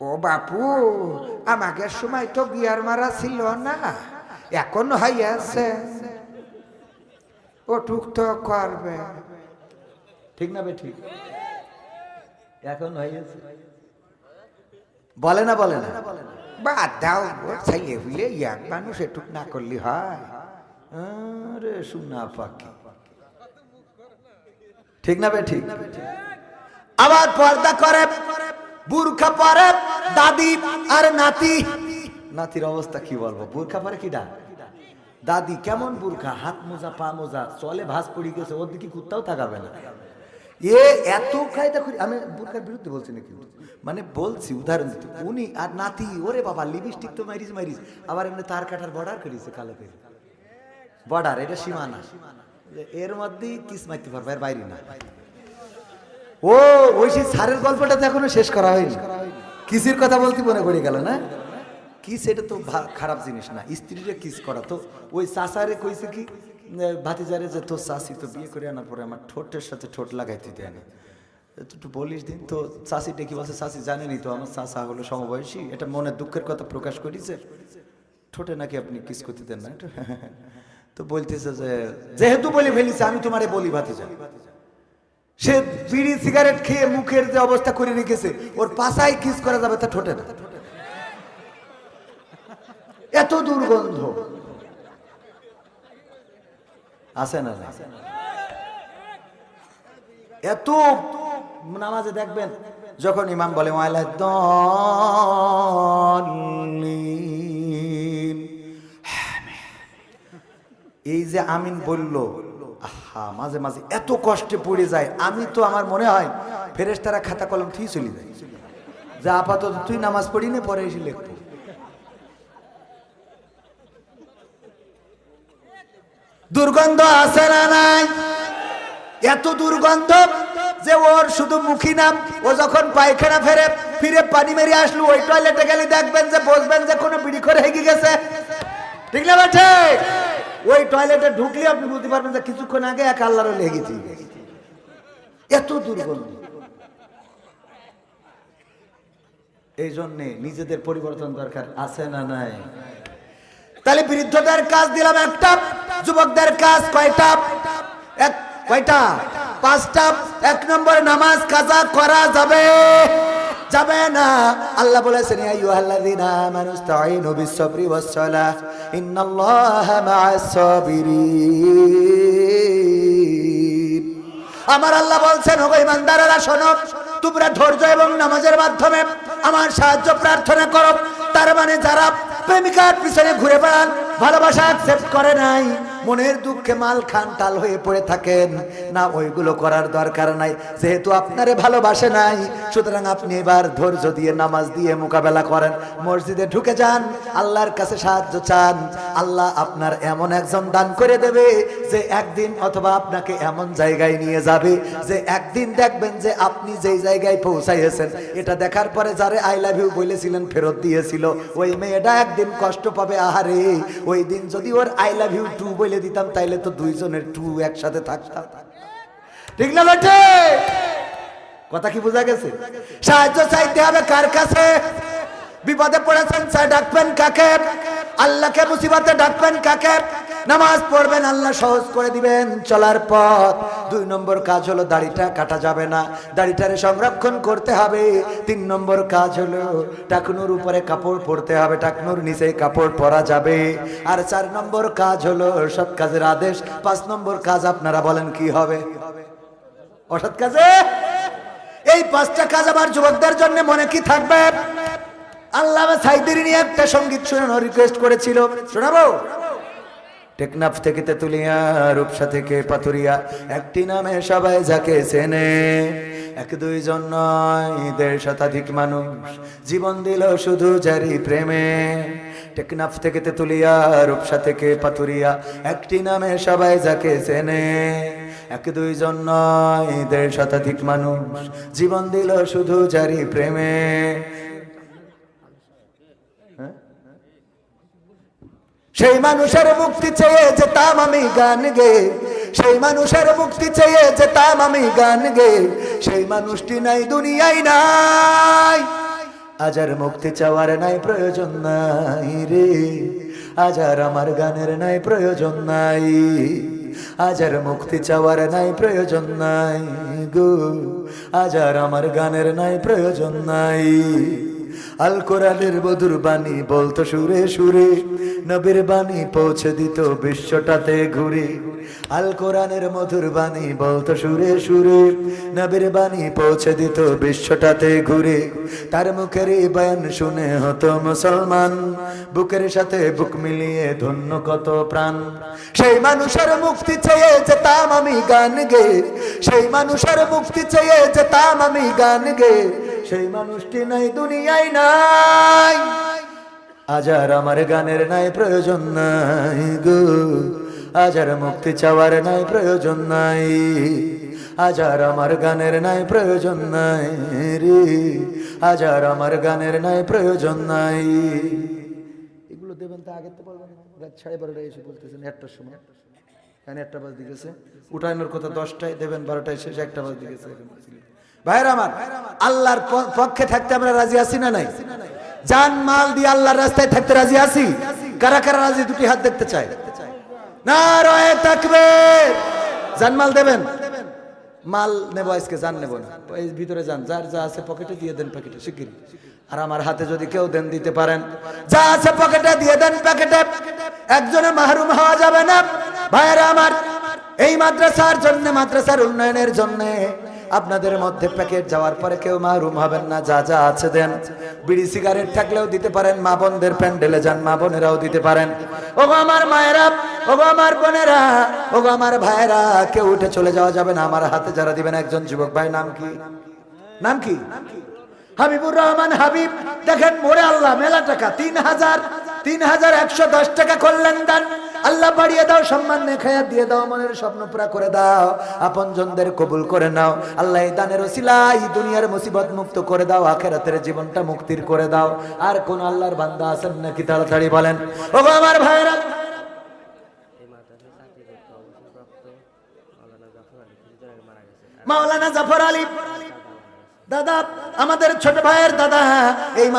ও বাপু, আমাকে সময় তো বিয়ার মারা ছিল না, এখন হইয়াছে, ও টুক তো করবে। ঠিক না বে ঠিক? এখন হয়েছে, বলে না বলে না? বাদ দাও, ছেলে হইলে এক মানুষ এটুক না করলে হয়। আরে সোনা পাখি, ঠিক না বে ঠিক? আবার পর্দা করে, বুরখা পরে দাদি আর নাতি। নাতির অবস্থা কি বলবো, বুরখা পরে কিডা? দাদি। কেমন বুরখা, হাত মোজা পা মোজা, চলে ভাঁজ পড়ে গেছে, ওর দিকে কুত্তাও তাকাবে না। এ এত কায়দা করি, আমি বুরখার বিরুদ্ধে বলছি না কিন্তু, মানে বলছি উদাহরণ দিতে। উনি আর নাতি, ওরে বাবা লিপস্টিক তো মারিস মারিস, আবার এমনি তার কাটার বর্ডার করেছে কালো করে, বর্ডার, এটা সীমানা, এর মধ্যেই কিস মারতে পারবে, এর বাইরে না। ও ওই সেই সারের গল্পটা তো এখনো শেষ করা হয়নি। কিসের কথা বলতে মনে পড়ে গেল না? কিস এটা তো খারাপ জিনিস না, স্ত্রীরে কিস করা। তো ওই চাচারে কইছে কি ভাতিজারে, যে তোর চাষি তো বিয়ে করে আনার পরে আমার ঠোঁটের সাথে ঠোঁট লাগাইতে দেয় না, একটু বলিস দিন। তো চাষিটা কি বলছে, চাষি জানেনি তো আমার চাচা হলো সমবয়সী, এটা মনে দুঃখের কথা প্রকাশ করেছে, ঠোঁটে নাকি আপনি কিস করতে দেন না। তো বলতেছে যে যেহেতু বলে ফেলিছে, আমি তোমারে বলি ভাতিজা, সে বিড়ি সিগারেট খেয়ে মুখের যে অবস্থা করে রেখেছে, ওর পাশায় কিস করা যাবে, তা ঠোঁটে না। এত দুর্গন্ধ আছে না? এত নামাজে দেখবেন যখন ইমাম বলে এই যে আমিন বললো, আহা মাঝে মাঝে এত কষ্টে পড়ে যায়। আমি তো আমার মনে হয় ফেরেশতারা খাতা কলম ঠিক চলে যায়, যা আপাতত তুই নামাজ পড়ি না, পরে এসে লিখবো। দুর্গন্ধ আছে না নাই? এত দুর্গন্ধ যে ওর শুধু মুখী নাম, ও যখন পায়খানা ফিরে পানি মেরে আসলো, ওই টয়লেটে গেলে দেখবেন যে বসবেন যে কোনো বিড়ি করে হেগে গেছে, ঠিক না বাঠে? ওই টয়লেটে ঢুকলে আপনি বুঝতে পারবেন যে কিছুক্ষণ আগে এক আল্লাহর লেগেছে। এত দুর্গন্ধ। এই জন্যে নিজেদের পরিবর্তন দরকার, আছে না নাই? তাহলে বৃদ্ধদের কাজ দিলাম একটা, যুবকদের কাজ কয়টা? কয়টা? 5টা। 1 নম্বরে নামাজ কাজা করা যাবে যাবে না। আল্লাহ বলেছেন ইয়া আইয়ুহাল্লাযীনা আমানু ইসতাঈনু বিস-সাবরি ওয়াস-সালাহ ইন্নাল্লাহা মা'আস সাবিরিন। আমার আল্লাহ বলছেন, ওগো ঈমানদারেরা শোনো, তোমরা ধৈর্য এবং নামাজের মাধ্যমে আমার সাহায্য প্রার্থনা করো। তার মানে যারা প্রেমিকার পিছনে ঘুরে বেড়ান, ভালোবাসা অ্যাকসেপ্ট করে নাই, মনের দুঃখে মাল খান টাল হয়ে পড়ে থাকেন না, ওইগুলো করার দরকার নাই। যেহেতু আপনারে ভালোবাসে নাই, সুতরাং আপনি এবার ধৈর্য দিয়ে নামাজ দিয়ে মোকাবেলা করেন। মসজিদে ঢুকে যান, আল্লাহর কাছে সাহায্য চান, আল্লাহ আপনার এমন একজন দান করে দেবে যে একদিন অথবা আপনাকে এমন জায়গায় নিয়ে যাবে যে একদিন দেখবেন যে আপনি যেই জায়গায় পৌঁছাইয়েছেন, এটা দেখার পরে যারে আই লাভ ইউ বলেছিলেন ফেরত দিয়েছিল, ওই মেয়েটা একদিন কষ্ট পাবে। আহারে, ওই দিন যদি ওর আই লাভ ইউ টু বলে দিতাম, তাইলে তো দুইজনের টু একসাথে থাকতাম, ঠিক না বেটে? কথা কি বোঝা গেছে? সাহায্য চাইতে হবে কার কাছে? বিপদে পড়েছেন, ডাকবেন কাকে? আল্লাহকে। মুসিবতে ডাকবেন কাকে? নামাজ পড়বেন, আল্লাহ সহজ করে দিবেন চলার পথ। 2 নম্বর কাজ হলো দাড়িটা কাটা যাবে না, দাড়িটারে সংরক্ষণ করতে হবে। 3 নম্বর কাজ হলো টাকনুর উপরে কাপড় পরতে হবে, টাকনুর নিচে কাপড় পরা যাবে। আর 4 নম্বর কাজ হলো সৎ কাজের আদেশ। 5 নম্বর কাজ আপনারা বলেন কি হবে? অসৎ কাজে। এই 5টা কাজ আমার যুবকদের জন্য মনে কি থাকবে? আল্লামা সাইদিরি নিয়ে একটা সঙ্গীত শোনানো রিকোয়েস্ট করেছিল, শোনাবো? টেকনাফ থেকে তেতুলিয়া, রূপসা থেকে পাতুরিয়া, একটি নামে সবাই যাকে চেনে, 1-2 জন নয় 1.5 শতাধিক মানুষ জীবন দিল শুধু যারি প্রেমে। টেকনাফ থেকে তেতুলিয়া, রূপসা থেকে পাতুরিয়া, একটি নামে সবাই যাকে চেনে, 1-2 জন নয় 1.5 শতাধিক মানুষ জীবন দিল শুধু যারি প্রেমে। সেই মানুষের মুক্তি চেয়ে যেতাম আমি গান গে, সেই মানুষের মুক্তি চেয়ে যেতাম আমি গান গে, সেই মানুষটি নাই দুনিয়ায় নাই। আজ আর মুক্তি চাওয়ার নাই প্রয়োজন নাই রে, আজ আর আমার গানের নাই প্রয়োজন নাই, আজ আর মুক্তি চাওয়ার নাই প্রয়োজন নাই গো, আজ আর আমার গানের নাই প্রয়োজন নাই। আল কোরআনের মধুর বাণী বলতো সুরে সুরে, নবীর বাণী পৌঁছে দিত বিশ্বটাতে ঘুরে। আল কোরআনের মধুর বাণী বলতো সুরে সুরে, নবীর বাণী পৌঁছে দিত বিশ্বটাতে ঘুরে। তার মুখের এই বয়ান শুনে হতো মুসলমান, বুকের সাথে বুক মিলিয়ে ধন্য কত প্রাণ। সেই মানুষের মুক্তি চেয়ে যেতাম আমি গান গে, সেই মানুষের মুক্তি চেয়ে যেতাম আমি গান গে, সেই মানুষটি নাই দুনিয়ায় নাই। আজ আর আমার গানের নাই প্রয়োজন নাই গো, আজ আর মুক্তি চাওয়ার নাই প্রয়োজন নাই, আজ আর আমার গানের নাই প্রয়োজন নাই রে, আজ আর আমার গানের নাই প্রয়োজন নাই। এগুলো দেবেন তা আগে তো বলবেন, রাত 12:30 এসে বলতেছেন 1টার সময়, কারণ 1টা বাজে গেছে, উঠানোর কথা 10টায় দেবেন, 12টায় শেষ, 1টা বাজে গেছে। ভাইরা আমার, আল্লাহর পক্ষে থাকতে আমরা রাজি আছি না নাই? জান মাল দিয়ে আল্লাহর রাস্তায় থাকতে রাজি আছি? কারা কারা রাজি দুটি হাত দেখতে চায়? নারায়ে তাকবীর। জান মাল দেবেন? মাল নেব আজকে, জান নেব না। এই ভিতরে যান, যার যা আছে পকেটে দিয়ে দেন প্যাকেটে শিগগিরই। আর আমার হাতে যদি কেউ দেন দিতে পারেন, যা আছে পকেটে দিয়ে দেন প্যাকেটে, একজনে মাহরুম হওয়া যাবে না। ভাইরা আমার, এই মাদ্রাসার জন্য, মাদ্রাসার উন্নয়নের জন্য আপনাদের মধ্যে প্যাকেট যাওয়ার পরে কেউ মাহরুম হবেন না। যা যা আছে দেন। বিড়ি সিগারেট থাকলেও দিতে পারেন, মা বোনদের প্যান্ডেলে যান, মা বোনেরাও দিতে পারেন। ওগো আমার মায়েরা, ওগো আমার বোনেরা, ওগো আমার ভাইয়েরা, কেউ উঠে চলে যাওয়া যাবে না। আমার হাতে যারা দিবেন, একজন যুবক ভাই, নাম কি? নাম কি? হাবিবুর রহমান হাবিব। দেখেন মোরে আল্লাহ মেলা টাকা, 3,110 টাকা করলেন দান। আল্লাহ বাড়িয়ে দাও, সম্মান নেখায়া দিয়ে দাও, মনের স্বপ্ন পুরা করে দাও, আপনজনদের কবুল করে নাও। আল্লাহ এই দানের ওসিলায় দুনিয়ার মুসিবত মুক্ত করে দাও, আখিরাতের জীবনটা মুক্তির করে দাও। আর কোন আল্লাহর বান্দা আছেন নাকি? তাড়াতাড়ি বলেন। ওগো আমার ভাইরা, মাওলানা জাফর আলী দাদা, আমাদের ছোট ভাইয়ের দাদা, এই